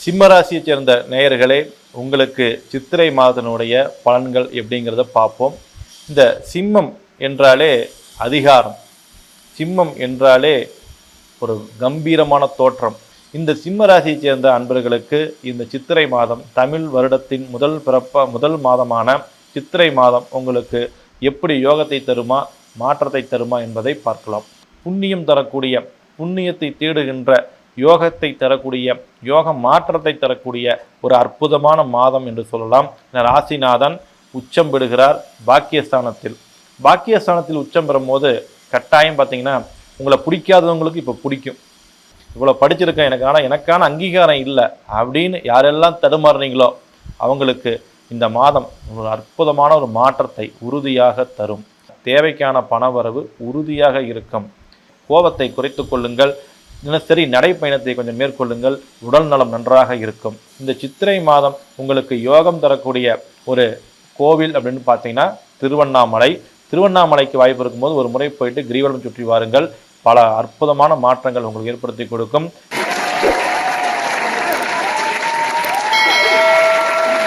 சிம்மராசியை சேர்ந்த நேயர்களே, உங்களுக்கு சித்திரை மாதத்தினுடைய பலன்கள் எப்படிங்கிறத பார்ப்போம். இந்த சிம்மம் என்றாலே அதிகாரம், சிம்மம் என்றாலே ஒரு கம்பீரமான தோற்றம். இந்த சிம்ம ராசியை சேர்ந்த அன்பர்களுக்கு இந்த சித்திரை மாதம் தமிழ் வருடத்தின் முதல் மாதமான சித்திரை மாதம் உங்களுக்கு எப்படி யோகத்தை தருமா, மாற்றத்தை தருமா என்பதை பார்க்கலாம். புண்ணியம் தரக்கூடிய, புண்ணியத்தை தேடுகின்ற, யோகத்தை தரக்கூடிய, யோக மாற்றத்தை தரக்கூடிய ஒரு அற்புதமான மாதம் என்று சொல்லலாம். ராசிநாதன் உச்சம் பெறுகிறார் பாக்கியஸ்தானத்தில். பாக்கியஸ்தானத்தில் உச்சம் பெறும்போது கட்டாயம் பார்த்தீங்கன்னா உங்களை பிடிக்காதவங்களுக்கு இப்போ பிடிக்கும். இவ்வளோ படிச்சிருக்கேன், எனக்கான அங்கீகாரம் இல்லை அப்படின்னு யாரெல்லாம் தடுமாறுறீங்களோ அவங்களுக்கு இந்த மாதம் ஒரு அற்புதமான ஒரு மாற்றத்தை உறுதியாக தரும். தேவைக்கான பணவரவு உறுதியாக இருக்கும். கோபத்தை குறைத்து கொள்ளுங்கள். தினசரி நடைப்பயணத்தை கொஞ்சம் மேற்கொள்ளுங்கள். உடல் நலம் நன்றாக இருக்கும். இந்த சித்திரை மாதம் உங்களுக்கு யோகம் தரக்கூடிய ஒரு கோவில் அப்படின்னு பார்த்தீங்கன்னா திருவண்ணாமலை. திருவண்ணாமலைக்கு வாய்ப்பு இருக்கும்போது ஒரு முறை போயிட்டு கிரிவலம் சுற்றி வாருங்கள். பல அற்புதமான மாற்றங்கள் உங்களுக்கு ஏற்படுத்தி கொடுக்கும்.